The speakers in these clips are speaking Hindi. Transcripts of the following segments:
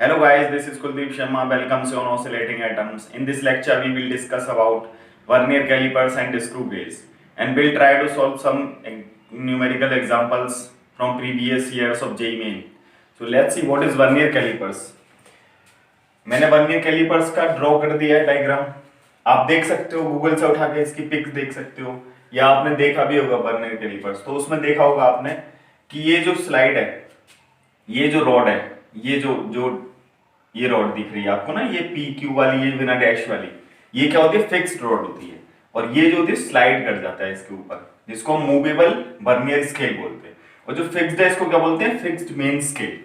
Hello guys, this is Kuldeep Sharma. Welcome to on Oscillating Atoms. In this lecture, we will discuss about vernier calipers and screw gauge, and we'll try to solve some numerical examples from previous years of JEE Main. So let's see what is vernier calipers. मैंने वर्नियर कैलिपर्स का ड्रॉ कर दिया है डायग्राम. आप देख सकते हो, गूगल से उठा के इसकी पिक्स देख सकते हो, या आपने देखा भी होगा वर्नियर कैलिपर्स. तो उसमें देखा होगा आपने कि ये जो स्लाइड है, ये जो रॉड है, ये जो ये रॉड दिख रही है आपको ना, ये पी क्यू वाली, ये बिना डैश वाली, ये क्या होती है? फिक्स्ड रॉड होती है. और ये जो होती है स्लाइड कर जाता है इसके ऊपर, जिसको हम मूवेबल वर्नियर स्केल बोलते हैं. और जो फिक्स्ड है इसको क्या बोलते हैं? Fixed main scale.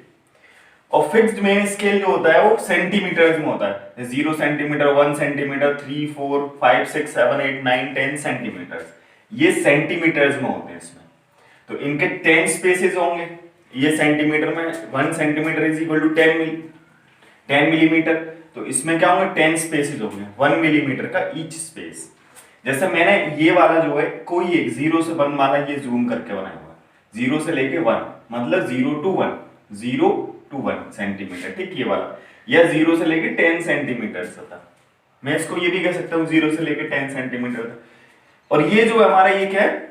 और फिक्स्ड मेन स्केल जो होता है वो सेंटीमीटर्स में होता है. 0 सेंटीमीटर, 1 सेंटीमीटर, 3, 4, 5, 6, 7, 8, 9, 10 सेंटीमीटर, ये सेंटीमीटर्स में होते हैं. इसमें तो इनके 10 स्पेसेस होंगे. ये सेंटीमीटर में 1 centimetre is equal to 10 millimetre. तो इसमें क्या होंगे? 10 स्पेसेस होंगे, 1 मिलीमीटर का ईच स्पेस. जैसे मैंने ये वाला जो है, कोई एक 0 से 1 वाला ये जूम करके बनाया हुआ है. 0 से लेके 1 मतलब 0 to 1, 0 to 1 सेंटीमीटर. ठीक, ये वाला. या 0 से लेके 10 सेंटीमीटर था. मैं इसको ये भी कह सकता हूँ 0 से लेके 10 सेंटीमीटर था. और ये जो हमारा ये क्या है?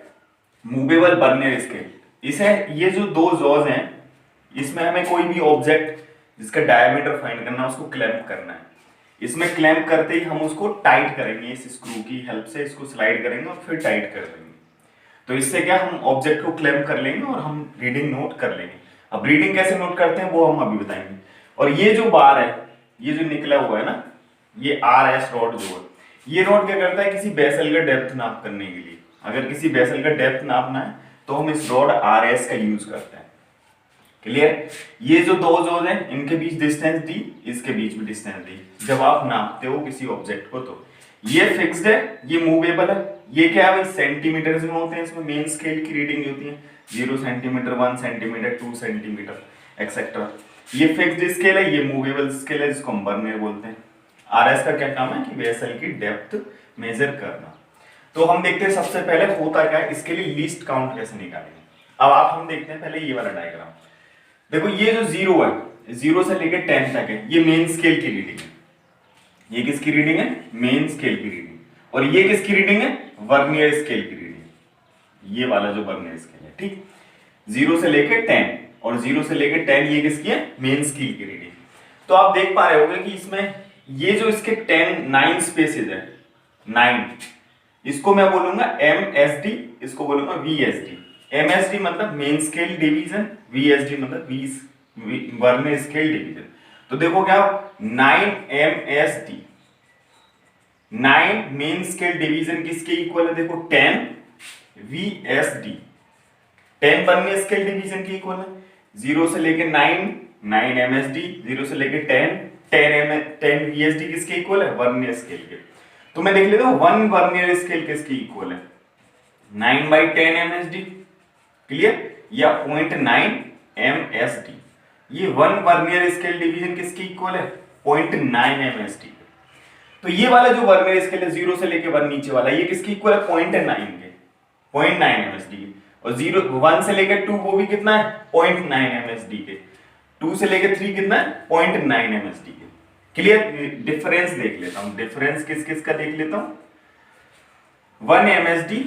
Movable vernier scale. इसे ये जो दो जॉज हैं, इसमें हमें कोई भी ऑब्जेक्ट जिसका डायमीटर फाइंड करना है, उसको क्लैंप करना है. इसमें क्लैंप करते ही हम उसको टाइट करेंगे, इस स्क्रू की हेल्प से इसको स्लाइड करेंगे और फिर टाइट कर देंगे. तो इससे क्या, हम ऑब्जेक्ट को क्लैंप कर लेंगे और हम रीडिंग नोट कर लेंगे. अब रीडिंग कैसे नोट करते हैं वो हम अभी बताएंगे. और ये जो बार है, ये जो निकला हुआ है ना, ये RS रॉड जो है, ये रॉड क्या करता है? किसी बेसल का डेप्थ नाप करने के लिए, अगर किसी बेसल का डेप्थ नापना है तो हम इस रॉड RS का यूज करते हैं. क्लियर? ये जो दो जोन है, इनके बीच डिस्टेंस दी, इसके बीच भी डिस्टेंस दी. जब आप नापते हो किसी ऑब्जेक्ट को, तो ये फिक्स्ड है, ये मूवेबल है. ये क्या है भाई? सेंटीमीटर्स में होते हैं. इसमें मेन स्केल की रीडिंग होती है 0 सेंटीमीटर, 1 सेंटीमीटर, 2 सेंटीमीटर एक्सेट्रा. ये फिक्स्ड स्केल है, ये मूवेबल स्केल है, जिसको हम वर्नियर बोलते हैं. RS का क्या काम है? कि वेसल की डेप्थ मेजर करना. तो हम देखते हैं सबसे पहले होता क्या है, इसके लिए लीस्ट काउंट कैसे निकालेंगे. अब हम देखते हैं पहले ये वाला डायग्राम. देखो, ये जो 0 है, 0 से लेकर 10 तक है, ये मेन स्केल की रीडिंग है. ये किसकी रीडिंग है? मेन स्केल की रीडिंग. और ये किसकी रीडिंग है? वर्नियर स्केल की रीडिंग. ये वाला जो वर्नियर स्केल है, ठीक, 0 से लेकर 10, और 0 से लेकर 10 ये किसकी है? मेन स्केल की रीडिंग. तो आप देख पा रहे होंगे कि इसमें ये जो इसके 9 स्पेसेस है, 9, इसको मैं बोलूंगा MSD, इसको बोलूंगा VSD. MSD मतलब मेन स्केल डिवीजन, VSD मतलब वर्नियर स्केल डिवीजन. तो देखो क्या, 9 MSD, 9 मेन स्केल डिवीजन किसके इक्वल है? देखो 10 VSD, 10 वर्नियर स्केल डिवीजन के इक्वल है. 0 से लेके 9 MSD, 0 से लेके 10 VSD किसके इक्वल है? वर्नियर स्केल के. तो मैं देख लेता हूं 1 वर्नियर स्केल किसके इक्वल है? 9/10 MSD. क्लियर? या 0.9 MSD. ये 1 वर्नियर स्केल डिवीजन किसके इक्वल है? 0.9 MSD. तो ये वाला जो वर्नियर स्केल है 0 से लेके 1 नीचे वाला, ये किसके इक्वल है? 0.9 के, 0.9 MSD के. और 1 से लेकर 2 वो भी कितना है? 0.9 MSD के. 2 से लेकर 3 कितना है? 0.9 MSD के. क्लियर? डिफरेंस देख लेता हूं. डिफरेंस किस किस का देख लेता हूं. 1 MSD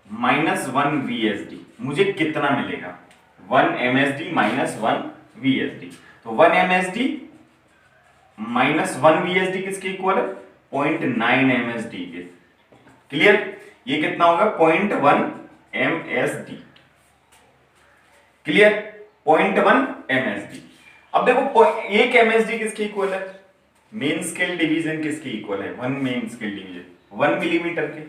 माइनस 1 VSD, मुझे कितना मिलेगा? 1 MSD माइनस 1 VSD. तो 1 MSD माइनस 1 VSD किसके इक्वल है? 0.9 MSD के. क्लियर? ये कितना होगा? 0.1 MSD. क्लियर? 0.1 MSD. अब देखो 1 MSD किसके इक्वल है? मेन स्केल डिवीजन किसके इक्वल है? 1 मेन स्केल डिवीजन 1 मिलीमीटर के.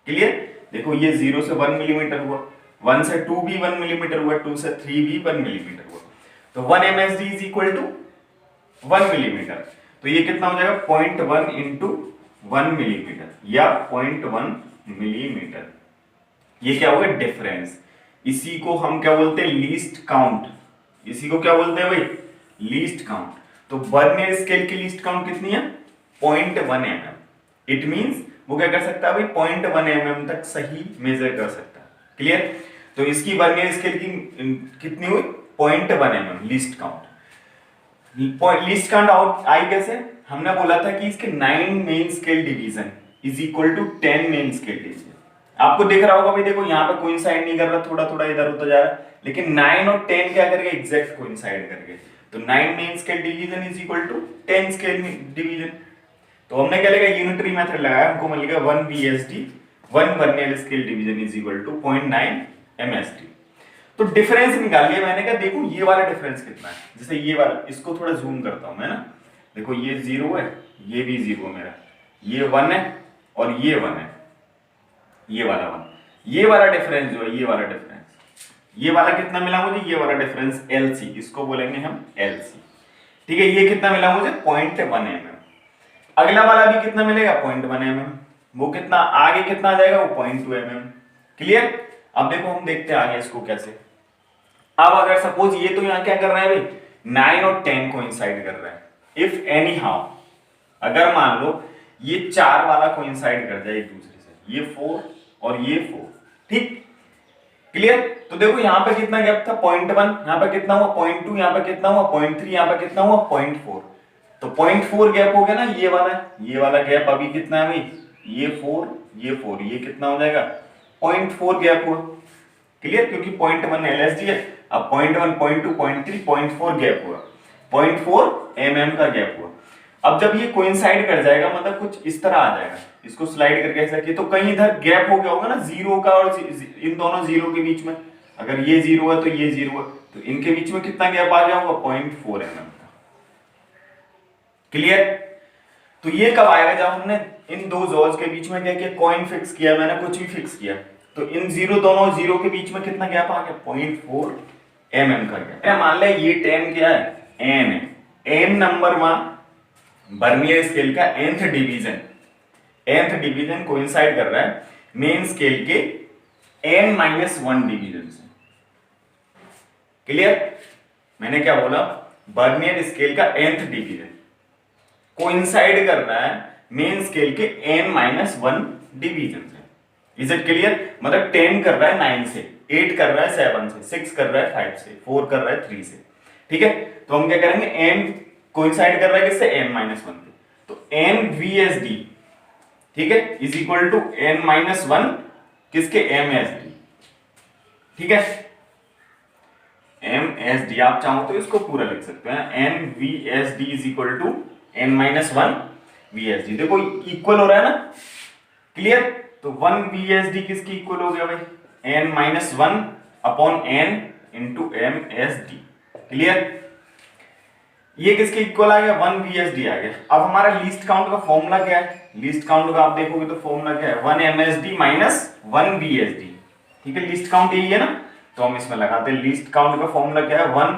क्लियर? देखो, ये 0 से 1 मिलीमीटर हुआ, 1 से 2 भी 1 मिलीमीटर हुआ, 2 से 3 भी 1 मिलीमीटर हुआ. तो 1 MSD is equal to 1 millimetre. तो ये कितना हो जाएगा? 0.1 इंटू 1 मिलीमीटर, या 0.1 मिलीमीटर. ये क्या होगा? डिफरेंस. इसी को हम क्या बोलते हैं? Least count. इसी को क्या बोलते हैं भाई? Least count. तो वर्नियर स्केल की लीस्ट काउंट कितनी है? 0.1 mm. इट मींस वो क्या कर सकता है भाई? 0.1 mm तक सही मेजर कर सकता है. क्लियर? तो इसकी वर्नियर स्केल की कितनी हुई? 0.1 mm least count. Least count out आई कैसे, हमने बोला था कि इसके 9 main scale division is equal to 10 main scale division. आपको दिख रहा होगा भाई, देखो यहाँ पे कोइंसाइड नहीं कर रहा, थोड़ा थोड़ा इधर उधर जा रहा है, लेकिन 9 और 10 क्या करके एग्जैक्ट कोइंसाइड करके, तो 9 main scale division is equal to 10 scale division. तो हमने क्या लिखा, यूनिटरी मेथड लगाया, हमको मिल गया 1 VSD 1 vernier scale division is equal to 0.9 MSD। तो डिफरेंस निकाल लिया मैंने, कहा देखो ये वाला डिफरेंस कितना है, जैसे ये वाला, इसको थोड़ा जूम करता हूं मैं ना, देखो ये 0 है, ये भी 0 मेरा, ये 1 है और ये 1 है, ये वाला 1, ये वाला डिफरेंस जो है, ये वाला डिफरेंस, ये वाला कितना मिला मुझे, ये वाला डिफरेंस LC, इसको बोलेंगे हम LC। ठीक है, ये कितना मिला मुझे 0.1 mm। अगला वाला भी कितना मिलेगा 0.1 mm, वो कितना आगे कितना आ जाएगा, वो 0.2 mm। क्लियर। अब देखो हम देखते हैं आगे इसको कैसे। अब अगर सपोज ये तो यहां क्या कर रहा है भाई, 9 और 10 कोइंसाइड कर रहा है, इफ एनी हाउ, अगर मान लो ये 4 वाला कोइंसाइड कर जाए एक दूसरे से, ये 4 और ये 4, ठीक, क्लियर। तो देखो यहां पे कितना गैप था 0.1, यहां पे कितना हुआ 0.2, यहां पे कितना हुआ 0.3, यहां पे कितना हुआ 0.4, तो 0.4 गैप हो गया ना, ये वाला गैप अभी कितना है भाई, ये 4 ये 4, ये कितना हो जाएगा 0.4 गैप हुआ। क्लियर, क्योंकि 0.1 LSD है, अब 0.1 0.2 0.3 0.4 गैप हुआ, 0.4 mm का गैप हुआ। अब जब ये कोइंसाइड कर जाएगा, मतलब कुछ इस तरह आ जाएगा, इसको स्लाइड करके ऐसा किया, तो कहीं इधर गैप हो गया होगा ना जीरो का, और इन दोनों जीरो के बीच में, अगर ये 0 है तो ये 0 है, तो इनके बीच में कितना गैप आ गया होगा 0.4 mm का। क्लियर। तो ये कब आएगा, जब हमने इन दो जॉज के बीच में क्या किया, कॉइन फिक्स किया, मैंने कुछ भी फिक्स किया, तो इन दोनों जीरो के बीच में कितना गैप आ गया 0.4 mm का गैप। मान ले ये 10 क्या है, n है, n नंबर में वर्नियर स्केल का nth डिवीजन कोइंसाइड कर रहा है मेन स्केल के n-1 डिवीजन से। क्लियर, मैंने क्या बोला, वर्नियर स्केल का nth डिवीजन कोइंसाइड कर रहा है मेन स्केल के n-1 डिवीजन से। इज इट क्लियर, मतलब 10 कर रहा है 9 से, 8 कर रहा है 7 से, 6 कर रहा है 5 से, 4 कर रहा है 3 से। ठीक है, तो हम क्या करेंगे, n कोइंसाइड कर रहा है किससे, n-1 से, तो n VSD, ठीक है, इज इक्वल टू n-1 किसके, MSD। ठीक है, MSD आप चाहो तो इसको पूरा लिख सकते हैं, n VSD is equal to n-1 VSD। देखो इक्वल हो रहा है ना, क्लियर। तो 1 VSD किसकी इक्वल हो गया भाई, n-1 upon n into MSD। Clear, ये किसके इक्वल आ गया, 1 VSD आ गया। अब हमारा लीस्ट काउंट का फॉर्मूला क्या है, लीस्ट काउंट का आप देखोगे तो फॉर्मूला क्या है, 1 MSD माइनस 1 VSD। ठीक है, लीस्ट काउंट यही है ना, तो हम इसमें लगाते हैं, लीस्ट काउंट का फॉर्मूला क्या है, 1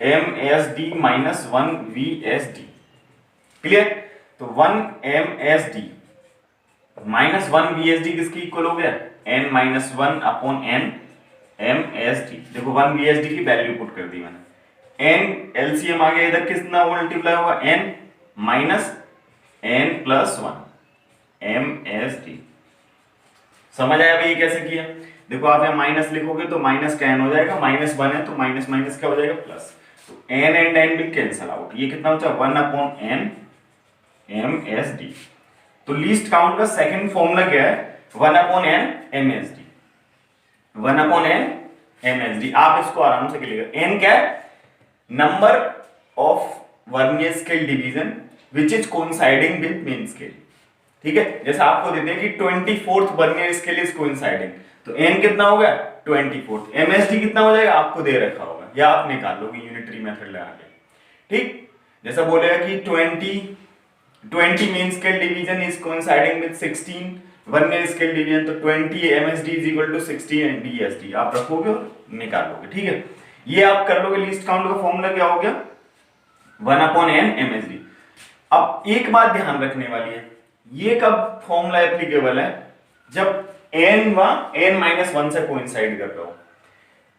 MSD माइनस 1 VSD। क्लियर, तो 1 MSD माइनस 1 VSD किसकी इक्वल हो गया, n-1 अपॉन n MSD। देखो 1 VSD की वैल्यू पुट कर दी मैंने, n LCM आ गया, इधर कितना मल्टीप्लाई होगा, n minus n plus 1 MSD। समझ आया भाई कैसे किया। देखो आप यहाँ माइनस लिखोगे तो माइनस का n हो जाएगा, माइनस 1 है तो माइनस माइनस क्या हो जाएगा प्लस, तो n एंड n भी कैंसिल आउट, ये कितना बचा 1 अपॉन n MSD। तो लीस्ट काउंट का सेकंड फॉर्मूला क्या है, 1 upon n MSD, 1 upon n MSD। आप इसको आराम से लिखिएगा, n क्या है, number of vernier scale division which is coinciding with main scale. ठीक है, जैसे आपको देते हैं कि 24th vernier scale is coinciding, तो n कितना होगा 24th, MSD कितना हो जाएगा आपको दे रखा होगा, या आप निकाल लोगे यूनिटरी मेथड लगा के। ठीक, जैसा बोलेगा कि 20 main scale division is coinciding with 16 vernier scale division, तो 20 MSD is equal to 16 DSD आप रखोगे और निकालोगे। ठीक है, ये आप कर लोगे। लीस्ट काउंट का फॉर्मूला क्या हो गया, 1 अपॉन n MSD। अब एक बात ध्यान रखने वाली है, ये कब फॉर्मूला एप्लीकेबल है, जब n-1 से कोइंसाइड कर रहा हो।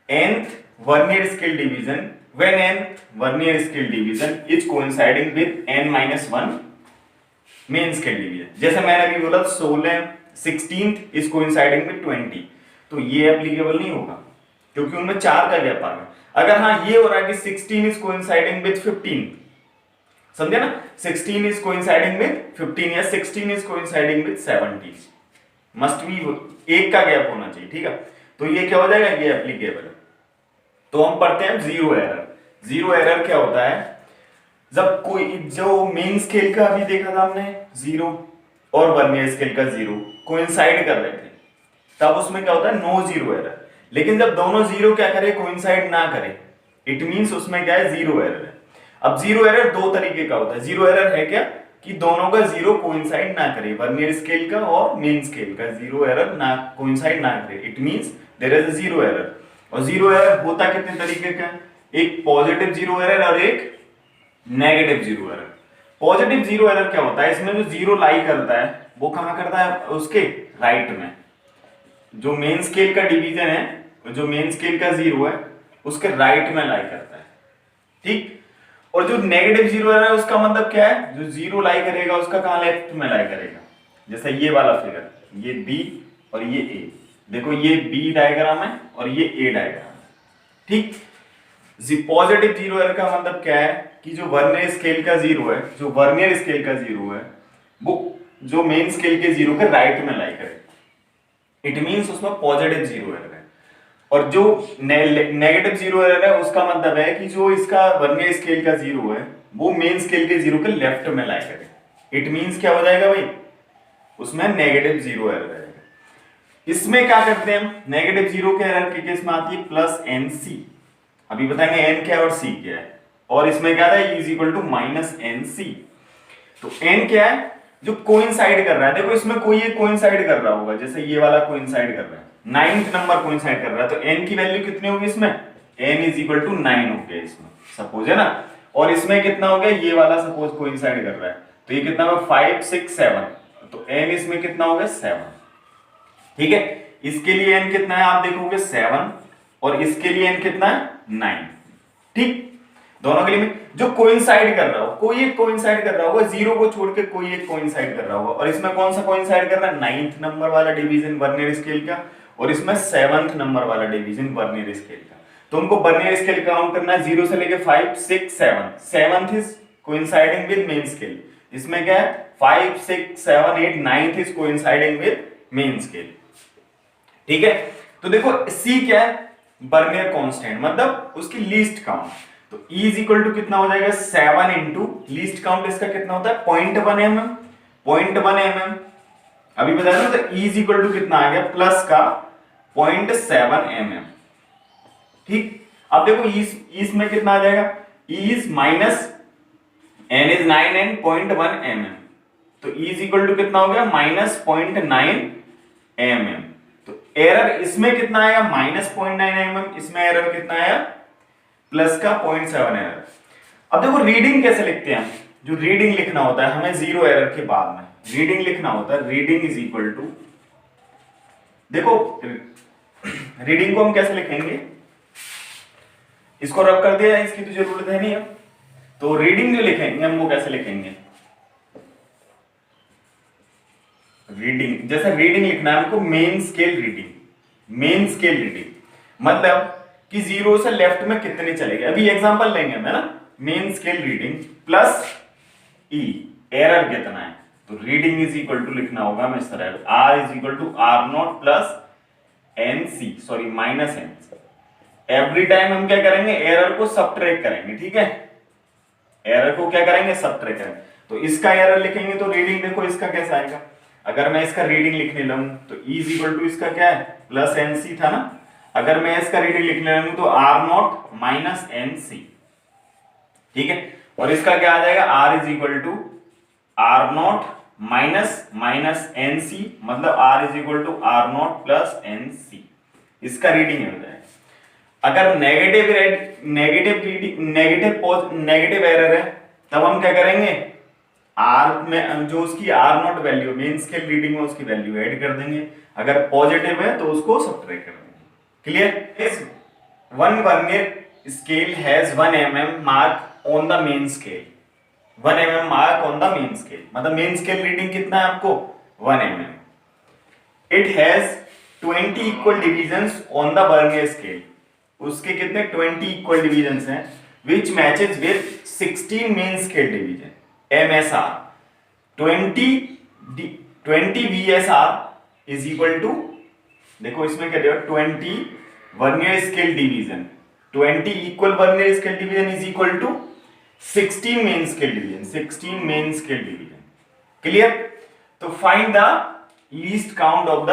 nth vernier scale division, when nth vernier scale division is coinciding with n-1 main scale division. जैसे मैंने अभी बोला 16 इज कोइंसाइडिंग विद 20, तो ये एप्लीकेबल नहीं होगा क्योंकि उनमें 4 का गैप आ गया। अगर हाँ ये हो रहा है कि 16 इज कोइंसाइडिंग विद 15, समझे ना, 16 इज कोइंसाइडिंग विद 15 या 16 is coinciding with 17, must be एक का गैप होना चाहिए, ठीक है। तो ये क्या हो जाएगा, ये एप्लीकेबल है। तो हम पढ़ते हैं जीरो एरर। जीरो एरर क्या होता है, जब कोई जो मेन स्केल का अभी देखा था हमने जीरो और वर्नियर स्केल का जीरो कोइंसाइड कर रहे थे, तब उसमें क्या होता है, नो जीरो एरर। लेकिन जब दोनों जीरो क्या करे, कोइंसाइड ना करे, इट मींस उसमें क्या है, जीरो एरर है। अब जीरो एरर दो तरीके का होता है। जीरो एरर है क्या, कि दोनों का जीरो कोइंसाइड ना करे, वर्नियर स्केल का और मेन स्केल का जीरो एरर ना कोइंसाइड ना करे, it means there is a zero error. और जीरो एरर होता कितने तरीके का, एक पॉजिटिव जीरो एरर और एक negative zero error. Positive zero error क्या होता है, इसमें जो जीरो लाई करता है वो कहां करता है, उसके राइट में। जो मेन स्केल का डिवीजन है, जो मेन स्केल का जीरो है उसके राइट में लाई करता है, ठीक। और जो नेगेटिव जीरो एरर है उसका मतलब क्या है, जो जीरो लाई करेगा उसका कहां, लेफ्ट में लाई करेगा। जैसे ये वाला फिगर, ये बी और ये ए, देखो ये बी डायग्राम है और ये ए डायग्राम है, ठीक। पॉजिटिव जीरो एरर का मतलब क्या है, कि जो वर्नियर स्केल का जीरो है, जो वर्नियर स्केल का जीरो है वो जो मेन स्केल के जीरो के राइट में लाई करे, इट मींस उसमें पॉजिटिव जीरो एरर है। और जो नेगेटिव जीरो एरर है उसका मतलब है कि जो इसका वर्नियर स्केल का जीरो है वो मेन स्केल के जीरो के लेफ्ट में लाई करे, इट मींस क्या हो जाएगा भाई, उसमें नेगेटिव जीरो एरर रहेगा। इसमें क्या करते हैं हम, नेगेटिव जीरो के एरर के केस में आती है प्लस एन सी, अभी बताएंगे एन क्या है और सी क्या है। और इसमें क्या था, is equal to minus N C. तो एन क्या है, जो कोइंसाइड कर रहा है, देखो इसमें कोई एक कोइंसाइड कर रहा होगा, जैसे ये वाला कोइंसाइड कर रहा है, 9th नंबर कोइंसाइड कर रहा है, तो एन की वैल्यू कितनी होगी इसमें, एन इज इक्वल टू 9 हो गया इसमें, सपोज है ना। और इसमें कितना हो गया, ये वाला सपोज कोइंसाइड कर रहा है, तो ये कितना होगा 5 6 7, तो एन इसमें कितना हो गया 7, ठीक है। इसके लिए एन कितना है आप देखोगे 7, और इसके लिए एन कितना है 9, ठीक। दोनों के लिए जो कोइंसाइड कर रहा हो, कोई एक कोइंसाइड कर रहा होगा, जीरो को छोड़ के कोई एक कोइंसाइड कर रहा होगा। और इसमें कौन सा कोइंसाइड कर रहा है, 9th नंबर वाला डिवीजन वर्नियर स्केल का, और इसमें 7th नंबर वाला डिवीजन वर्नियर स्केल का। तो उनको वर्नियर स्केल काउंट करना है 0 से लेके 5 6 7, 7th is coinciding with main scale, इसमें क्या है 5 6 7 8, 9th is coinciding with main scale, ठीक है। तो देखो सी क्या है, वर्नियर कांस्टेंट, मतलब उसकी लीस्ट काउंट। तो E इज इक्वल टू कितना हो जाएगा 7 इंटू लीस्ट काउंट इसका कितना होता है 0.1 mm, 0.1 mm अभी बताया ना। तो E इज इक्वल टू कितना आ गया प्लस का 0.7 mm, ठीक। अब देखो इसमें कितना आ जाएगा, E is minus n is 9 and 0.1 mm, तो E इज इक्वल टू कितना हो गया माइनस 0.9 mm। तो एरर इसमें कितना आएगा माइनस 0.9 mm, इसमें एरर कितना आया प्लस का 0.7 एरर। अब देखो रीडिंग कैसे लिखते हैं, जो रीडिंग लिखना होता है हमें जीरो एरर के बाद में रीडिंग लिखना होता है, रीडिंग इज इक्वल टू, देखो रीडिंग को हम कैसे लिखेंगे, इसको रब कर दिया, इसकी तो जरूरत है नहीं है। तो रीडिंग जो लिखेंगे हम वो कैसे लिखेंगे, रीडिंग जैसे रीडिंग लिखना है हमको main scale reading, main scale reading मतलब कि जीरो से लेफ्ट में कितने चलेंगे। अभी एग्जांपल लेंगे हम है ना, मेन स्केल रीडिंग प्लस ई, एरर कितना है, तो रीडिंग इज इक्वल टू लिखना होगा मैं इस तरह, R is equal to R not plus N C, sorry minus N C. Every time हम क्या करेंगे, एरर को सबट्रैक्ट करेंगे, ठीक है, एरर को क्या करेंगे सबट्रैक्ट करेंगे। तो इसका एरर लिखेंगे तो रीडिंग देखो इसका कैसा आएगा, अगर मैं इसका रीडिंग लिखने लगूं तो E इज इक्वल टू इसका क्या है प्लस एन सी था ना, अगर मैं इसका रीडिंग लिखने लगूं तो R nought minus N C, ठीक है। और इसका क्या आ जाएगा R is equal to R nought minus minus N C, मतलब R is equal to R not plus N C, इसका रीडिंग हो जाएगा। अगर नेगेटिव एरर है तब हम क्या करेंगे, आर में जो उसकी R nought value main scale reading में उसकी वैल्यू ऐड कर देंगे, अगर पॉजिटिव है तो उसको सब्ट्रैक्ट कर देंगे। Clear, one vernier scale has 1 mm mark on the main scale, 1 mm mark on the main scale, मतलब मेन स्केल रीडिंग कितना है आपको 1 mm। It has 20 equal divisions on the vernier scale, उसके कितने 20 इक्वल डिविजन्स हैं, which matches with 16 main scale division MSR 20 VSR is equal to, देखो इसमें क्या दिया 20 vernier scale division 20 equal vernier scale division is equal to 16 main scale division 16 main scale division. Clear? तो find the least count of the,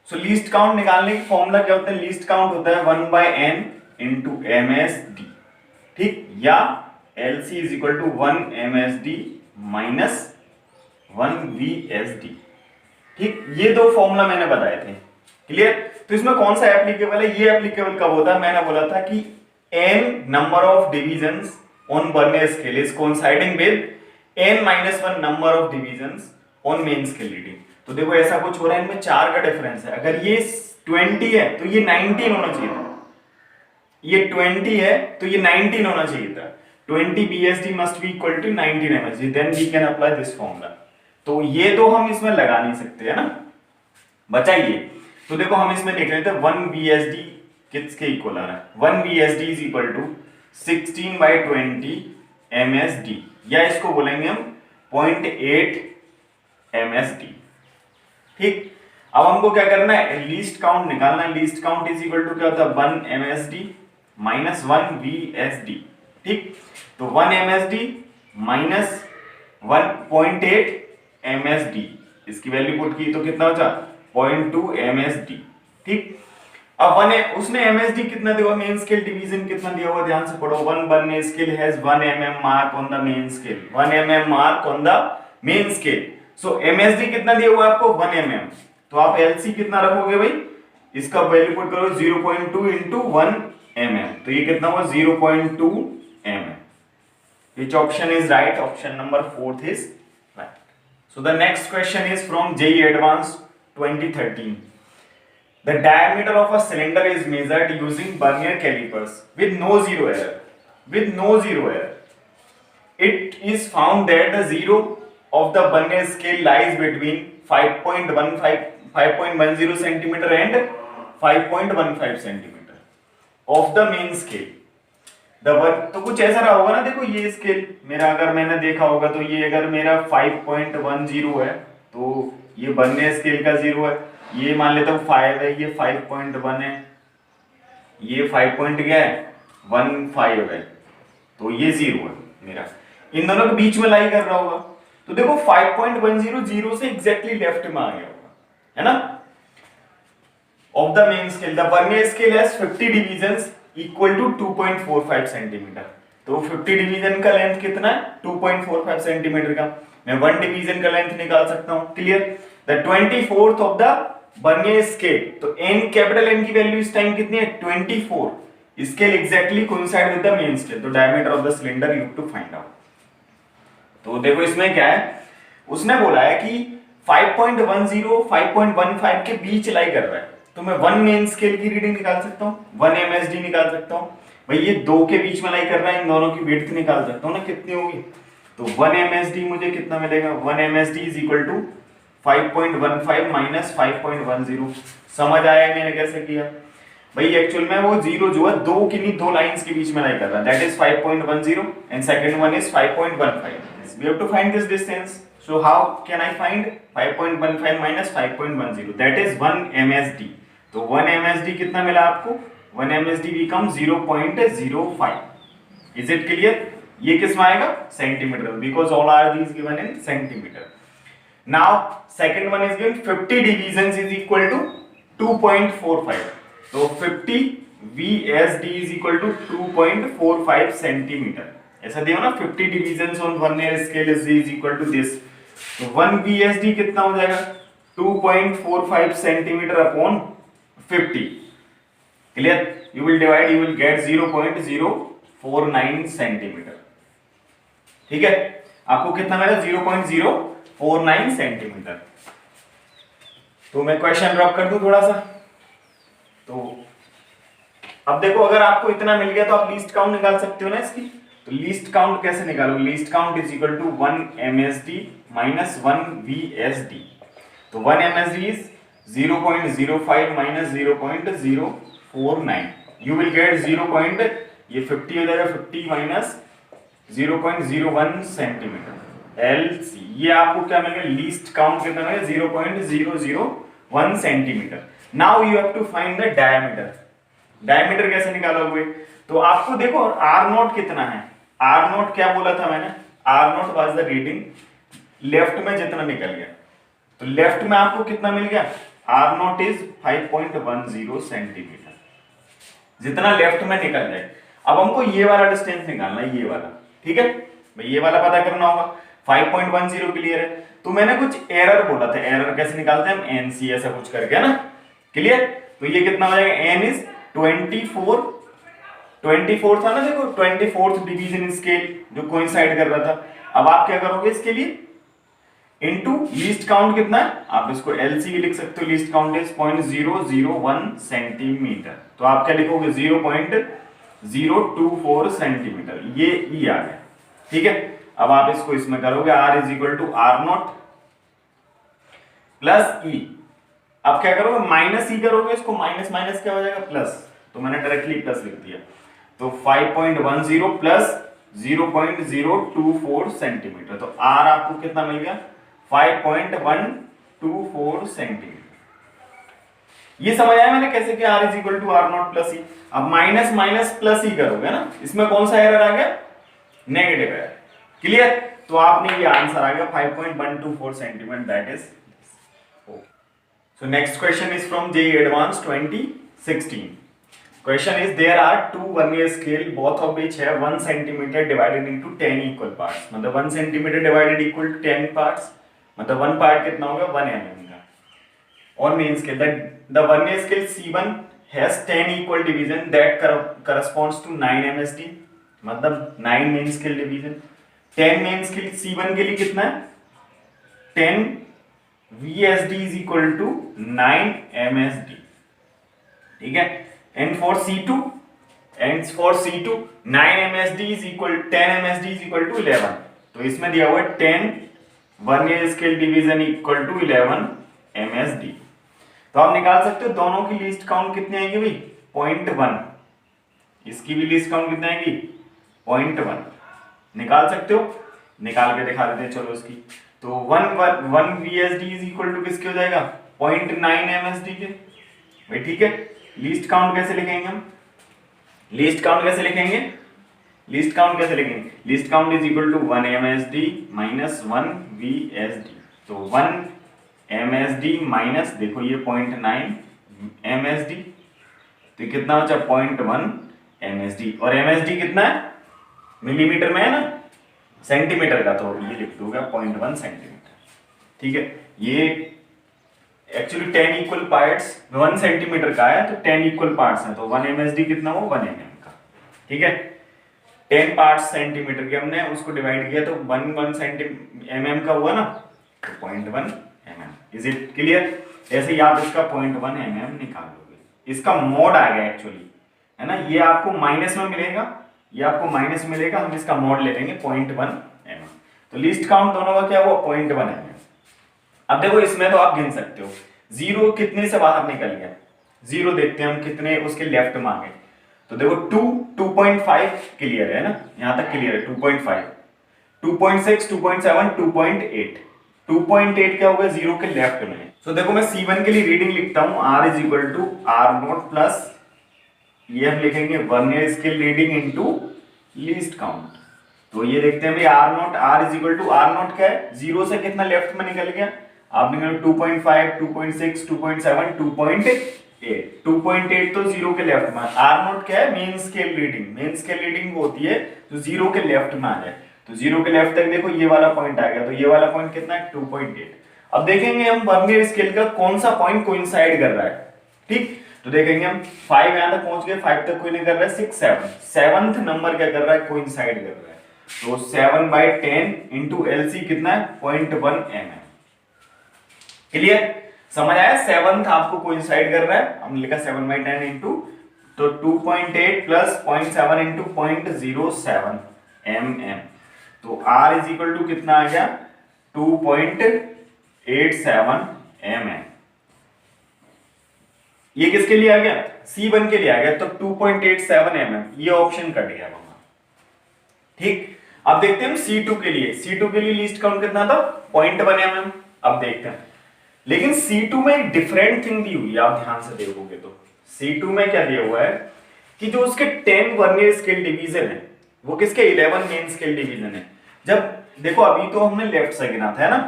so least count निकालने की फॉर्मूला क्या होता है? लीस्ट काउंट होता है 1/n इंटू MSD, ठीक, या LC is equal to 1 MSD minus 1 VSD, ठीक, ये दो फॉर्मूला मैंने बताए थे। क्लियर? तो इसमें कौन सा एप्लीकेबल है? ये एप्लीकेबल कब होता है? मैंने बोला था कि n number of divisions on vernier scale is coinciding with n-1 number of divisions on main scale reading. तो देखो ऐसा कुछ हो रहा है, इनमें 4 का डिफरेंस है। अगर ये 20 है तो ये 19 होना चाहिए था, ये 20 है तो ये 19 होना चाहिए था। 20 BSD must be equal to 19 MSD, then we can apply this formula। तो ये तो हम इसमें लगा नहीं सकते, है ना, बचाइए। तो देखो हम इसमें देख लेते हैं 1 VSD किसके इक्वल आ रहा है? 1 VSD is equal to 16/20 MSD, या इसको बोलेंगे हम 0.8 MSD, ठीक। अब हमको क्या करना है? लीस्ट काउंट निकालना है। Least count is equal to क्या होता है? 1 MSD माइनस 1 VSD, ठीक। तो 1 MSD माइनस 1.8 MSD, इसकी वैल्यू पुट की तो कितना होता? 0.2 MSD, ठीक। अब उसने MSD कितना दिया हुआ? मेन स्केल डिवीजन कितना दिया हुआ? ध्यान से पढ़ो। 1 vernier scale has 1 mm mark on the main scale, 1 mm mark on the main scale. So MSD कितना दिया हुआ है आपको? 1 mm। तो आप LC कितना रखोगे भाई? इसका वैल्यू पुट करो 0.2 इंटू 1 mm, तो ये कितना हुआ? 0.2 mm। Which option is right? Option number 4 is right. So the next question is from JEE Advanced 2013. The diameter of a cylinder is measured using vernier calipers with no zero error. With no zero error, it is found that the zero of the vernier scale lies between 5.10 centimeter and 5.15 centimeter of the main scale. तो कुछ ऐसा रहा होगा ना, देखो ये स्केल मेरा, अगर मैंने देखा होगा तो ये अगर मेरा 5.10 है तो ये वर्नियर स्केल का 0 है, ये मान लेता हूँ 5 है, ये 5.1 है, ये 5.15 है, तो ये 0 है मेरा, इन दोनों के बीच में लाई कर रहा होगा। तो देखो 5.10 0 से एग्जैक्टली लेफ्ट में आ गया होगा, है ना। Of the main scale the vernier scale has 50 divisions equal to 2.45 centimetre. तो 50 डिवीजन का लेंथ कितना है? 2.45 सेंटीमीटर का। मैं 1 डिवीजन का लेंथ निकाल सकता हूं। Clear? The 24th of the vernier scale, तो n कैपिटल N की वैल्यू इस टाइम कितनी है? 24। Scale exactly coincide with the main scale, तो diameter of the cylinder you have to find out. तो देखो इसमें क्या है, उसने बोला है कि 5.10 5.15 के बीच लाई कर रहा है, तो मैं 1 मेन स्केल की रीडिंग निकाल सकता हूँ, 1 MSD निकाल सकता हूँ। भाई ये 2 के बीच में लाई कर रहा है, इन दोनों की विड्थ निकाल सकता हूँ ना, कितनी होगी? तो 1 MSD मुझे कितना मिलेगा? 1 MSD is equal to 5.15 minus 5.10। समझ आया मैंने कैसे किया? भाई एक्चुअल में वो 0 जो है 2 की नहीं 2 लाइंस के बीच में लाई कर रहा है, that is 5.10 and second one is 5.15। We have to find this distance, so how can I find 5.15 minus 5.10? that is 1 MSD। तो 1 MSD कितना मिला आपको? 1 MSD becomes 0.05। is it clear? ये किस में आएगा? Centimetre, because all are these given in centimeter। now second one is given 50 divisions is equal to 2.45। तो 50 VSD is equal to 2.45 centimetre. ऐसा दिया ना, 50 divisions on vernier scale is equal to this। तो 1 VSD कितना हो जाएगा? 2.45 centimetre upon 50। Clear? You will divide, you will gate 0.049 centimetre. ठीक है, आपको कितना मिला? 0.049 सेंटीमीटर। तो मैं क्वेश्चन ड्रॉप कर दूं थोड़ा सा। तो अब देखो, अगर आपको इतना मिल गया तो आप लीस्ट काउंट निकाल सकते हो ना इसकी। तो लीस्ट काउंट कैसे निकालो? Least count is equal to 1 MSD minus 1 VSD। तो 1 MSD is 0.05 minus 0.049। You will get 0. ये 50 हो जाएगा, 50 माइनस 0.01 सेंटीमीटर LC। ये आपको क्या मिलेगा, लीस्ट काउंट कितना है 0.001 centimetre. Now you have to find the diameter. Diameter कैसे निकालोगे, तो आपको देखो आर नोट कितना है, आर नोट क्या बोला था मैंने, R nought was the reading left में जितना निकल गया, तो लेफ्ट में आपको कितना मिल गया, आर नोट इज 5.10 सेंटीमीटर, जितना लेफ्ट में निकल जाए। अब हमको ये वाला डिस्टेंस निकालना है, ये वाला, ठीक है भाई, ये वाला पता करना होगा। 5.10 क्लियर है, तो मैंने कुछ एरर बोला था, एरर कैसे निकालते हैं हम, एनसी ऐसा कुछ करके ना, क्लियर। तो ये कितना हो जाएगा, एन इज 24 था ना, देखो 24th डिवीजन स्केल जो कोइंसाइड कर रहा था। अब आप क्या करोगे इसके लिए, इनटू लीस्ट काउंट कितना है, आप इसको एलसी भी लिख सकते हो, लीस्ट काउंट इज 0.001 सेंटीमीटर, तो आप क्या लिखोगे 0.024 सेंटीमीटर, ये ई आ गया, ठीक है। अब आप इसको इसमें करोगे, R is equal to R not plus E. अब क्या करोगे, माइनस ई करोगे, इसको माइनस माइनस क्या हो जाएगा प्लस, तो मैंने डायरेक्टली प्लस लिख दिया, तो 5.10 प्लस 0.024 सेंटीमीटर, तो आर आपको कितना मिल गया 5.124 सेंटीमीटर। ये समझ आया मैंने कैसे कि R is equal to R not plus E. अब माइनस माइनस प्लस ही करोगे ना, इसमें कौन सा एरर आ गया, नेगेटिव एरर, क्लियर। तो आपने ये आंसर आ गया 5.124 centimetre, that is. So next question is from JEE Advanced 2016. Question is there are two vernier scale, both of which have 1 centimeter divided into 10 equal parts. मतलब 1 centimeter divided equal to 10 parts, मतलब 1 part कितना होगा 1 mm का। और main scale, the vernier scale C1 has 10 equal division that corresponds to 9 MSD, मतलब 9 main scale division। 10 main scale C1 के लिए कितना है 10 VSD is equal to 9 MSD, ठीक है। And for C2 9 MSD is equal 10 MSD is equal to 11, तो इसमें दिया हुआ है 10 vernier scale division equal to 11 MSD। तो आप निकाल सकते हो दोनों की लीस्ट काउंट कितनी आएगी भाई 0.1, इसकी भी लीस्ट काउंट कितनी आएगी 0.1, निकाल सकते हो, निकाल के दिखा देते हैं चलो इसकी। तो 1 VSD इज इक्वल टू किसके हो जाएगा 0.9 MSD के भाई, ठीक है। लीस्ट काउंट कैसे लिखेंगे हम, लीस्ट काउंट कैसे लिखेंगे, लीस्ट काउंट कैसे लिखेंगे, least count is equal to 1 MSD minus 1 VSD, तो 1 MSD माइनस देखो ये 0.9 MSD, तो कितना बचा 0.1 MSD, और MSD कितना है मिलीमीटर में है ना, सेंटीमीटर का, तो ये लिख दूंगा 0.1 सेंटीमीटर, ठीक है। ये एक्चुअली 10 इक्वल पार्ट्स 1 सेंटीमीटर का है, तो 10 इक्वल पार्ट्स हैं, तो 1 MSD कितना हो 1 mm का, ठीक है। 10 पार्ट्स सेंटीमीटर के हमने उसको डिवाइड किया, तो 1 mm का हुआ ना, तो 0.1 mm। Is it clear. ऐसे ही आप इसका 0.1 mm निकाल लोगे, इसका मोड आ गया एक्चुअली, है ना, ये आपको माइनस में मिलेगा, ये आपको माइनस मिलेगा, हम इसका मोड ले लेंगे 0.1 mm। तो लीस्ट काउंट दोनों का क्या हुआ 0.1 mm। अब देखो इसमें तो आप गिन सकते हो, जीरो कितने से बाहर निकल गया, जीरो देखते हैं हम कितने उसके लेफ्ट में आ गए, तो देखो 2.5 क्लियर है ना, यहां तक क्लियर है 2.5, 2.6, 2.7, 2.8 क्या होगा जीरो के लेफ्ट में। तो देखो मैं C1 के लिए रीडिंग लिखता हूं, R is equal to R nought plus ये हम लिखेंगे vernier scale reading into least count. तो ये देखते हैं भाई आर नोट, आर is equal to R nought क्या है, जीरो से कितना लेफ्ट में निकल गया, आप निकल 2.5, 2.6, 2.7, 2.8, 2.8 तो जीरो के लेफ्ट में। आर नोट क्या है main scale reading, main scale reading वो होती है जो जीरो के लेफ्ट में आ जाए, तो जीरो के लेफ्ट तक देखो ये वाला पॉइंट आ गया, तो ये वाला पॉइंट कितना है 2.8। अब देखेंगे हम वर्नियर स्केल का कौन सा पॉइंट कोइंसाइड कर रहा है, ठीक। तो देखेंगे हम 5 यहां तक पहुंच गए, 5 तक कोई नहीं कर रहा है, 6, 7, 7th नंबर क्या कर रहा है कोइंसाइड कर रहा है, तो 7/10 इंटू LC कितना है 0.1 mm। क्लियर, समझ आया, 7th आपको कोइंसाइड कर रहा है, हमने लिखा 7/10 इंटू, तो 2.8 प्लस 0.7 इंटू 0.07 mm, तो R इज इक्वल टू कितना आ गया 2.87 mm। ये किसके लिए आ गया C1 के लिए आ गया तो 2.87 mm, ये ऑप्शन कट गया हमारा। ठीक, अब देखते हैं C2 के लिए। C2 के लिए लीस्ट काउंट कितना था 0.1 mm। अब देखते हैं, लेकिन C2 में एक डिफरेंट थिंग दी हुई है, आप ध्यान से देखोगे तो C2 में क्या दिया हुआ है कि जो उसके 10 वर्नियर स्केल डिवीजन है वो किसके 11 मेन स्केल डिवीजन है। जब देखो अभी तो हमने लेफ्ट से गिना था है ना,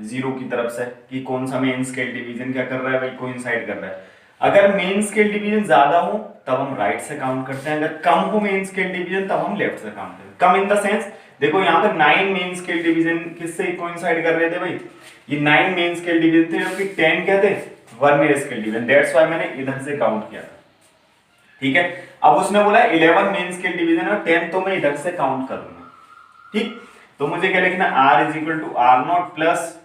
जीरो की तरफ से कि कौन सा मेन स्केल डिवीजन क्या कर रहा है भाई, कोइंसाइड कर रहा है। अगर मेन स्केल डिवीजन ज्यादा हो तब हम राइट से काउंट करते हैं, अगर कम हो मेन स्केल डिवीजन तब हम लेफ्ट से काउंट करते हैं। कम इन द सेंस देखो यहाँ पे 9 मेन स्केल डिवीजन किससे कोइंसाइड कर रहे थे भाई, ये 9 मेन स्केल डिवीजन थे, जबकि 10 क्या थे vernier scale division, that's why मैंने इधर से काउंट किया था। ठीक है, अब उसने बोला 11 मेन स्केल डिवीजन और 10 तो मैं इधर से काउंट करूंगा। ठीक, तो मुझे क्या लिखना, R is equal to R not plus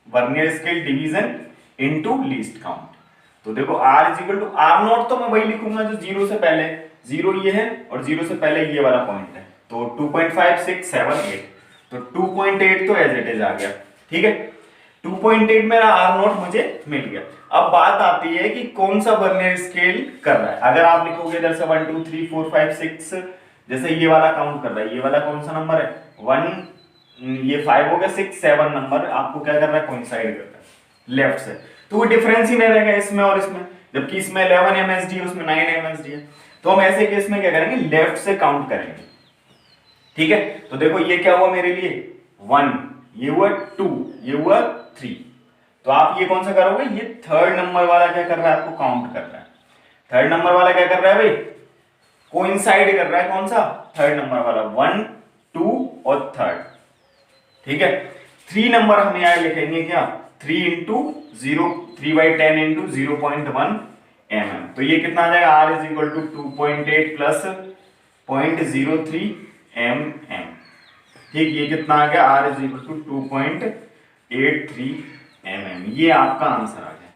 vernier scale division into least count. तो देखो R is equal to R nought तो मैं वही लिखूंगा जो जीरो से पहले, जीरो ये है और जीरो से पहले ये वाला पॉइंट है, तो 2.5678, तो 2.8 तो एज इट इज आ गया। ठीक है, 2.8 मेरा आर नॉट मुझे मिल गया। अब बात आती है कि कौन सा वर्नियर स्केल कर रहा है। अगर आप लिखोगे इधर से 1 2 3 4 5 6, जैसे ये वाला काउंट कर रहा है, ये वाला कौन सा नंबर है 1, ये 5 हो गया, 6 7 नंबर आपको क्या कर रहा है कोइंसाइड कर रहा है लेफ्ट से, तो वो डिफरेंस ही नहीं रहेगा इसमें और इसमें, जबकि इसमें 11 MSD है उसमें 9 MSD है। तो हम ऐसे केस में क्या करेंगे, लेफ्ट से काउंट करेंगे। ठीक है, तो देखो ये क्या हुआ मेरे लिए 1, ये हुआ 2, ये हुआ 3, तो आप ये कौन सा करोगे, ये थर्ड नंबर वाला क्या कर रहा है आपको काउंट कर रहा है। थर्ड नंबर वाला क्या कर रहा है भाई, कोइंसाइड कर रहा है, कौन सा थर्ड नंबर वाला 1 2 और थर्ड। ठीक है, 3 नंबर हम यहां लिखेंगे क्या 3 इंटू 0, 3/10 इंटू 0.1 mm, तो ये कितना आ जाएगा R is equal to 2.8 plus 0.03 mm। ठीक, ये कितना आ गया R is equal to 2.83 mm, ये आपका आंसर आ गया।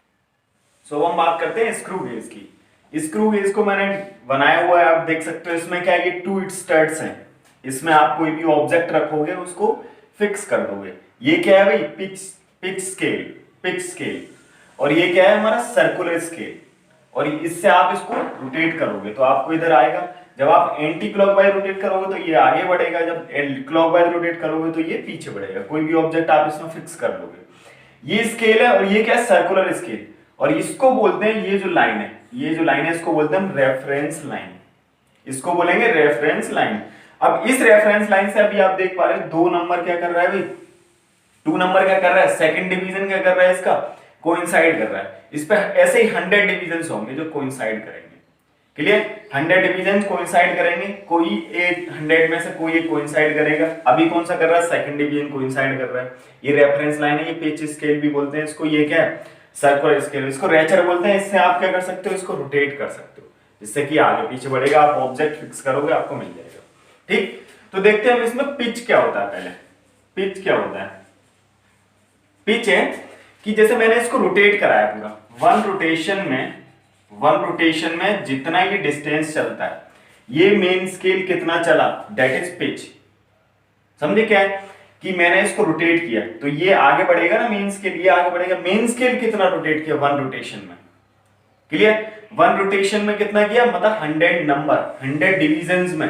सो हम बात करते हैं स्क्रू गेज की। स्क्रू गेज को मैंने बनाया हुआ है, आप देख सकते हो इसमें क्या है, ये 2 स्टड्स हैं, इसमें आप कोई भी ऑब्जेक्ट रखोगे उसको फिक्स कर दोगे। ये क्या है भाई पिच स्केल, और ये क्या है हमारा सर्कुलर स्केल, और इससे आप इसको रोटेट करोगे तो आपको इधर आएगा। जब आप एंटी क्लॉकवाइज रोटेट करोगे तो ये आगे बढ़ेगा, जब क्लॉकवाइज रोटेट करोगे तो ये पीछे बढ़ेगा। कोई भी ऑब्जेक्ट आप इसमें फिक्स कर लोगे। ये स्केल है और ये क्या है सर्कुलर स्केल, और इसको बोलते हैं, ये जो लाइन है, ये जो लाइन है इसको बोलते हैं हम रेफरेंस लाइन, इसको बोलेंगे रेफरेंस लाइन। अब इस रेफरेंस लाइन से अभी आप देख पा रहे हैं 2 नंबर क्या कर रहा है भाई, 2 नंबर क्या कर रहा है, सेकंड डिवीजन क्या कर रहा है इसका कोइंसाइड कर रहा है। इस पे ऐसे ही 100 डिवीजन होंगे जो कोइंसाइड करेंगे। क्लियर, 100 डिवीजन कोइंसाइड करेंगे, कोई एक 100 में से कोई एक कोइंसाइड करेगा। अभी कौन सा कर रहा है, सेकंड डिवीजन कोइंसाइड कर रहा है। ये रेफरेंस लाइन है, ये पिच स्केल भी बोलते हैं इसको, ये क्या है सर्कुलर स्केल, इसको रेचर बोलते हैं। इससे आप क्या कर सकते हो, इसको रोटेट कर सकते हो, जिससे कि आगे पीछे बढ़ेगा, आप ऑब्जेक्ट फिक्स करोगे आपको मिल जाएगा। ठीक, तो देखते हैं हम इसमें पिच क्या होता है। पहले पिच क्या होता है, पिच है कि जैसे मैंने इसको रोटेट कराया पूरा, वन रोटेशन में जितना ये डिस्टेंस चलता है, ये मेन स्केल कितना चला, दैट इज पिच। समझे क्या है कि मैंने इसको रोटेट किया तो ये आगे बढ़ेगा ना मेन स्केल, ये आगे बढ़ेगा। मेन स्केल कितना रोटेट किया वन रोटेशन में, क्लियर, वन रोटेशन में कितना किया, मतलब 100 नंबर 100 डिविजन्स में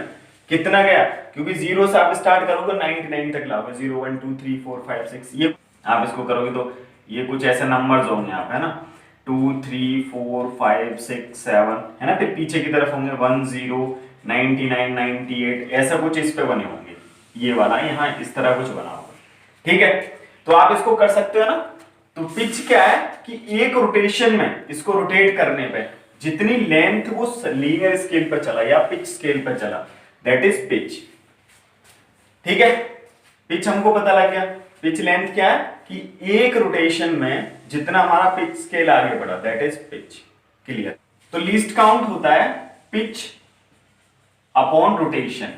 कितना गया, क्योंकि 0 से आप स्टार्ट करोगे 99 तक लाओगे, 0 1 2 3 4 5 6, ये आप इसको करोगे तो ये कुछ ऐसे नंबर्स होंगे आप, है ना 2 3 4 5 6 7, है ना, फिर पीछे की तरफ होंगे 1 0 99 98, ऐसा कुछ इस पे बने होंगे, ये वाला यहाँ इस तरह कुछ बना होगा। ठीक है, तो आप इसको कर सकते हो ना। तो पिच क्या है कि एक रोटेशन में इसको रोटेट करने पे जितनी लेंथ वो लीनियर स्केल पर चला या पिच स्केल पर चला, दैट इज पिच। ठीक है, पिच हमको पता लग गया। पिच लेंथ क्या है कि एक रोटेशन में जितना हमारा पिच स्केल आगे बढ़ा, दैट इज पिच। क्लियर, तो लीस्ट काउंट होता है pitch upon rotation.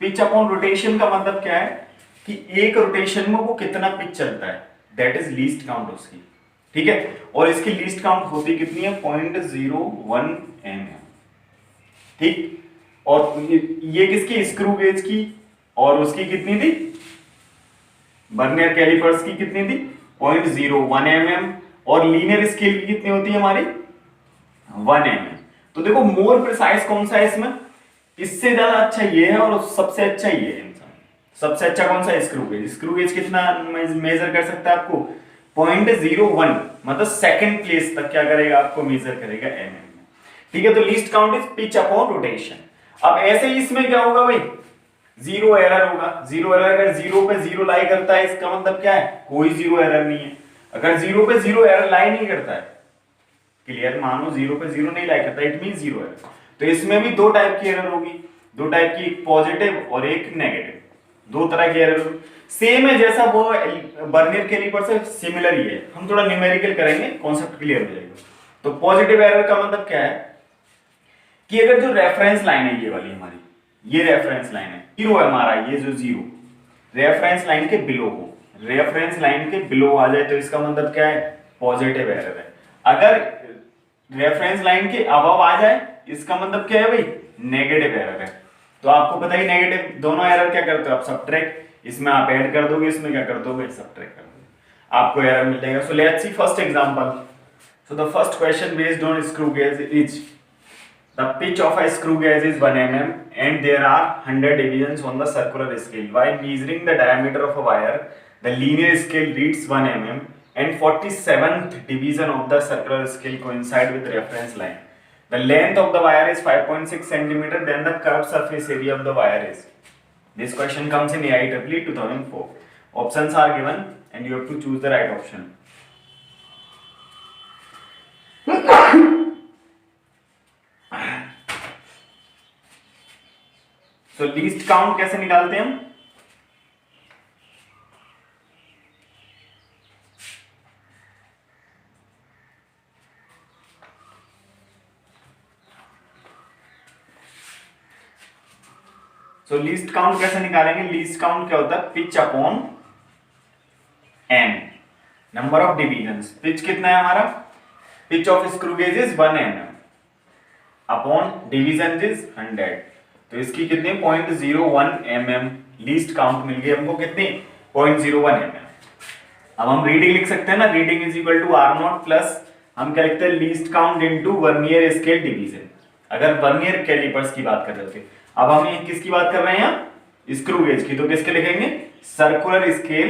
Pitch upon rotation का मतलब क्या है कि एक रोटेशन में वो कितना पिच चलता है, दैट इज लीस्ट काउंट उसकी। ठीक है, और इसकी लीस्ट काउंट होती कितनी है 0.01 mm। ठीक, और ये किसकी, स्क्रू गेज की, और उसकी कितनी थी, वर्नियर कैलिपर्स की कितनी थी 0.01 mm, और लीनियर स्केल की कितनी होती है हमारी 1 mm। तो देखो मोर प्रिसाइज कौन सा है इसमें, इससे ज्यादा अच्छा ये है और सबसे अच्छा ये है। सबसे अच्छा कौन सा, स्क्रू गेज। स्क्रू गेज कितना मेजर कर सकता है आपको, 0.01, मतलब सेकंड प्लेस तक क्या करेगा आपको मेजर करेगा mm में। ठीक है, तो least count is pitch upon rotation. अब ऐसे ही इसमें क्या होगा भाई, जीरो एरर होगा। जीरो एरर, अगर जीरो पे जीरो लाई करता है इसका मतलब क्या है, कोई जीरो एरर नहीं है। अगर जीरो पे जीरो एरर लाई नहीं करता है, क्लियर, मानो जीरो पे जीरो नहीं लाई करता, इट मीन जीरो एरर। तो इसमें भी दो टाइप की एरर होगी, दो टाइप की, एक पॉजिटिव और एक नेगेटिव, दो तरह की एरर होगी। सेम है जैसा वो बर्नियर कैलिपर से सिमिलर ही है, हम थोड़ा न्यूमेरिकल करेंगे, कॉन्सेप्ट क्लियर हो जाएगा। तो पॉजिटिव एरर का मतलब क्या है कि अगर जो रेफरेंस लाइन है ये वाली हमारी, ये रेफरेंस लाइन है, जीरो है हमारा, ये जो जीरो रेफरेंस लाइन के बिलो हो, रेफरेंस लाइन के बिलो आ जाए तो इसका मतलब क्या है, पॉजिटिव एरर है। अगर रेफरेंस लाइन के अबव आ जाए इसका मतलब क्या है भाई, नेगेटिव एरर है। तो आपको पता ही नेगेटिव दोनों एरर क्या करते हो आप, सब्ट्रैक्ट, इसमें आप ऐड कर दोगे, इसमें क्या कर दोगे, सब्ट्रैक्ट कर दोगे, आपको एरर मिल जाएगा। So let's see first example. So the first question based on screw gauge is the pitch of a screw gauge is 1 mm and there are 100 divisions on the circular scale. While measuring the diameter of a wire, the linear scale reads 1 mm and 47th division of the circular scale coincide with the reference line. The length of the wire is 5.6 cm, then the curved surface area of the wire is. This question comes in AIEEE 2004. Options are given and you have to choose the right option. तो लीस्ट काउंट कैसे निकालते हैं हम, सो लीस्ट काउंट कैसे निकालेंगे, लीस्ट काउंट क्या होता है, pitch upon N, number of divisions. Pitch कितना है हमारा, pitch of screw gauge is 1 mm upon division is 100, तो इसकी कितनी 0.01 mm लीस्ट काउंट मिल गई हमको, कितनी 0.01 mm। अब हम रीडिंग लिख सकते हैं ना, reading is equal to R not plus हम क्या लिखते हैं, least count into vernier scale division, अगर वर्नियर कैलिपर्स की बात कर रहे थे। अब हम ये किसकी बात कर रहे हैं यहाँ, स्क्रू गेज की, तो किसके लिखेंगे, सर्कुलर स्केल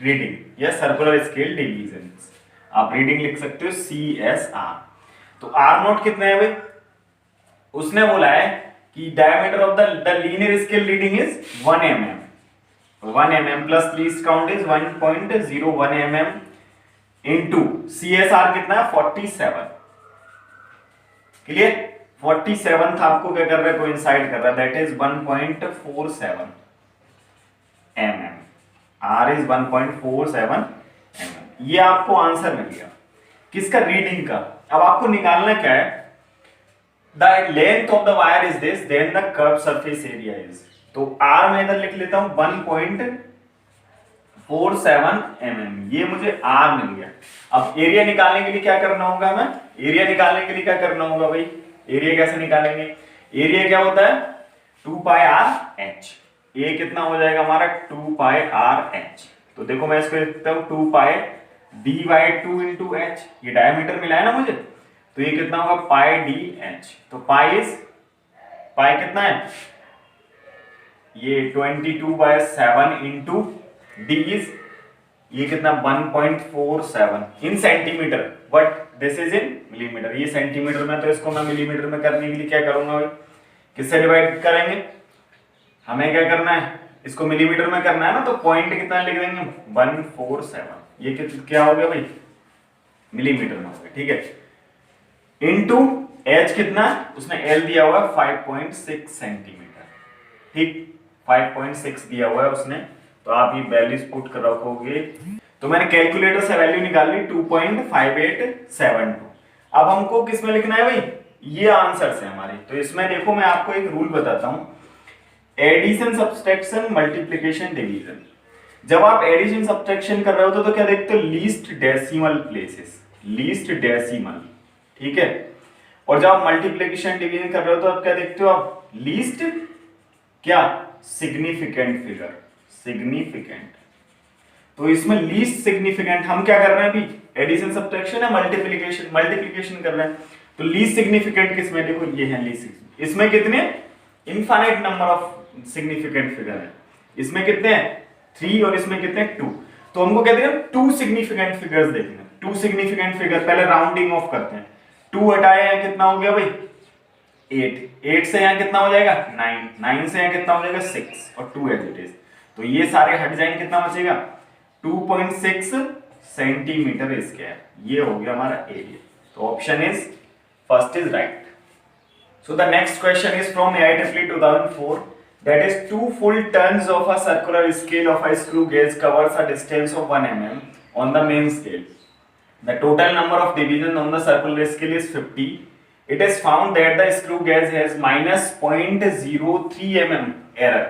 रीडिंग या सर्कुलर स्केल डिवीजन, आप रीडिंग लिख सकते हो CSR। तो आर नॉट कितना है भाई, उसने बोला है कि diameter of the linear scale reading is 1 mm, 1 mm plus least count is 1.01 mm into CSR कितना है 47, क्लियर, 47 आपको क्या कर रहा है, कोइंसाइड कर रहा है, that is 1.47 mm, R is 1.47 mm, ये आपको आंसर मिल गया किसका, रीडिंग का। अब आपको निकालना क्या है, the length of the wire is this, then the curved surface area is, तो R मैं इधर लिख लेता हूं 1.47 mm, ये मुझे R मिल गया। अब एरिया निकालने के लिए क्या करना होगा, मैं एरिया निकालने के लिए क्या करना होगा भाई, एरिया कैसे निकालेंगे, एरिया क्या होता है 2 पाई r h, ये कितना हो जाएगा हमारा 2 पाई r h, तो देखो मैं इसको लिखता हूं 2 पाई d/2 into h, ये डायमीटर मिला है ना मुझे, तो ये कितना होगा पाई dh, तो पाई कितना है, ये 22/7 इंटू डी इज, ये कितना 1.47 इन centimetre, but this is in millimetre, ये सेंटीमीटर में, तो इसको मैं मिलीमीटर में करने के लिए क्या करूंगा भाई, किससे डिवाइड करेंगे, हमें क्या करना है, इसको मिलीमीटर में करना है ना, तो पॉइंट कितना लिख देंगे 147, ये क्या हो गया भाई, मिलीमीटर में हो गया, ठीक है, इनटू h कितना, उसने l दिया हुआ 5.6 सेंटीमीटर, ठीक 5.6 दिया हुआ है उसने, तो आप ये वैल्यूज पुट कर रखोगे, तो मैंने कैलकुलेटर से वैल्यू निकाल ली 2.5872। अब हमको किस में लिखना है भाई, ये आंसर से हमारे, तो इसमें देखो मैं आपको एक रूल बताता हूं, एडिशन सब्सट्रैक्शन मल्टीप्लिकेशन डिवीजन। जब आप एडिशन सब्सट्रैक्शन कर रहे हो तो क्या देखते हो, least decimal places, least decimal, ठीक है, और जब आप मल्टीप्लिकेशन डिवीजन कर रहे हो तो आप क्या देखते हो, आप लीस्ट क्या सिग्निफिकेंट फिगर, सिग्निफिकेंट, तो इसमें लीस्ट सिग्निफिकेंट हम क्या कर रहे हैं अभी, एडिशन सब्ट्रैक्शन है, मल्टीप्लिकेशन कर रहे हैं। तो लीस्ट सिग्निफिकेंट किसमें, देखो ये है लीस्ट, इसमें कितने infinite number of significant figure है, इसमें कितने हैं 3 और इसमें कितने 2। तो हमको कहते हैं 2 सिग्निफिकेंट फिगर्स देखने, 2 सिग्निफिकेंट फिगर, पहले राउंडिंग ऑफ करते हैं, 2 हटाए हैं कितना हो गया भाई 8, 8 से यहाँ कितना हो जाएगा 9, 9 से यहाँ कितना हो जाएगा 6 और 2 एज इट इज, तो ये सारे हट जाएंगे, कितना बचेगा 2.6 सेंटीमीटर स्क्वायर, ये हो गया हमारा एरिया। तो option is first is right. So the next question is from AIEEE 2004, that is 2 full turns of a circular scale of a screw gauge covers a distance of 1 mm on the main scale. The total number of divisions on the circular scale is 50. It is found that the screw gauge has minus 0.03 mm error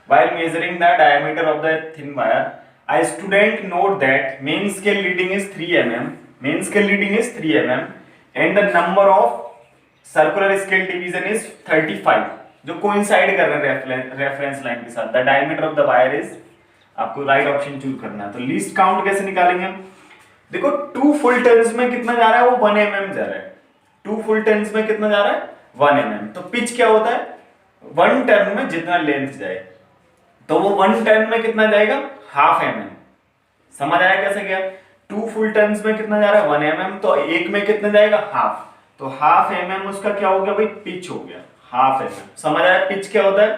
while measuring the diameter of the thin wire. A student note that main scale reading is 3 mm, main scale reading is 3 mm and the number of circular scale division is 35, जो कोइंसाइड कर रहे हैं रेफरेंस लाइन के साथ। The diameter of the wire is, आपको राइट ऑप्शन चूज करना है। तो लीस्ट काउंट कैसे निकालेंगे हम, देखो 2 फुल टर्न्स में कितना जा रहा है, वो 1 mm जा रहा है, 2 फुल टर्न्स में कितना जा रहा है 1 mm। तो पिच क्या होता है, 1 टर्न में जितना लेंथ जाए, तो वो 1 टर्न में कितना जाएगा हाफ mm। समझ आया कैसे गया, 2 फुल टर्न्स में कितना जा रहा है 1 mm, तो एक में कितना जाएगा हाफ, तो हाफ mm उसका क्या हो गया भाई पिच हो गया, हाफ mm। समझ आया पिच क्या होता है,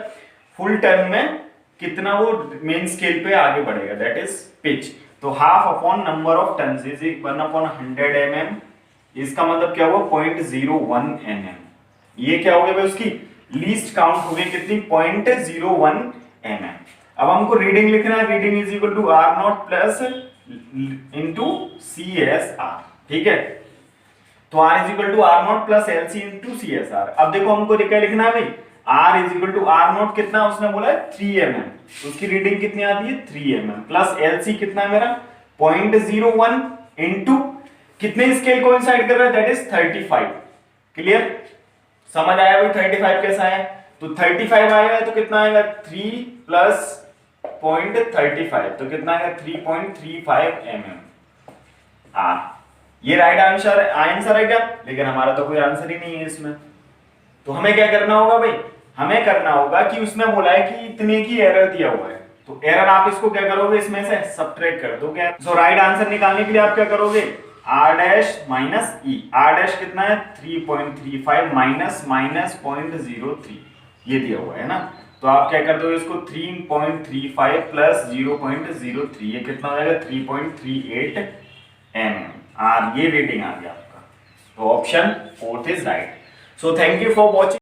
फुल टर्न में कितना वो मेन स्केल पे आगे बढ़ेगा, दैट इज पिच। तो half upon number of turns is 1/100 mm, इसका मतलब क्या हुआ 0.01 mm। ये क्या हो गया भाई उसकी लीस्ट काउंट हो गई कितनी 0.01 mm। अब हमको रीडिंग लिखना है, reading is equal to R0 plus into CSR, ठीक है। तो R is equal to R0 plus LC into CSR। अब देखो हमको क्या लिखना है भाई, R is equal to R0 कितना उसने बोला है 3 mm, उसकी रीडिंग कितनी आती है 3 mm, प्लस LC कितना है मेरा 0.01 इंटू कितने स्केल कोइंसाइड कर रहा है, दैट इज 35। क्लियर, समझ आया भाई 35 कैसा है, तो 35 आएगा तो कितना आएगा 3 प्लस 0.35, तो कितना आएगा 3.35 mm R। ये राइट आंसर है क्या, लेकिन हमारा तो कोई आंसर ही नहीं है इसमें। तो हमें क्या करना होगा भाई, हमें करना होगा कि उसने बोला है कि इतने की एरर दिया हुआ है, तो एरर आप इसको क्या करोगे इसमें से सब्ट्रैक्ट कर दोगे। सो राइट आंसर निकालने के लिए आप क्या करोगे R डैश माइनस ई, R डैश कितना है 3.35 माइनस 0.03, ये दिया हुआ है ना, तो आप क्या कर दोगे इसको 3.35 प्लस 0.03, ये कितना हो जाएगा 3.38 mm R, ये रीडिंग आ गया आपका। तो option 4th is right. So thank you for watching.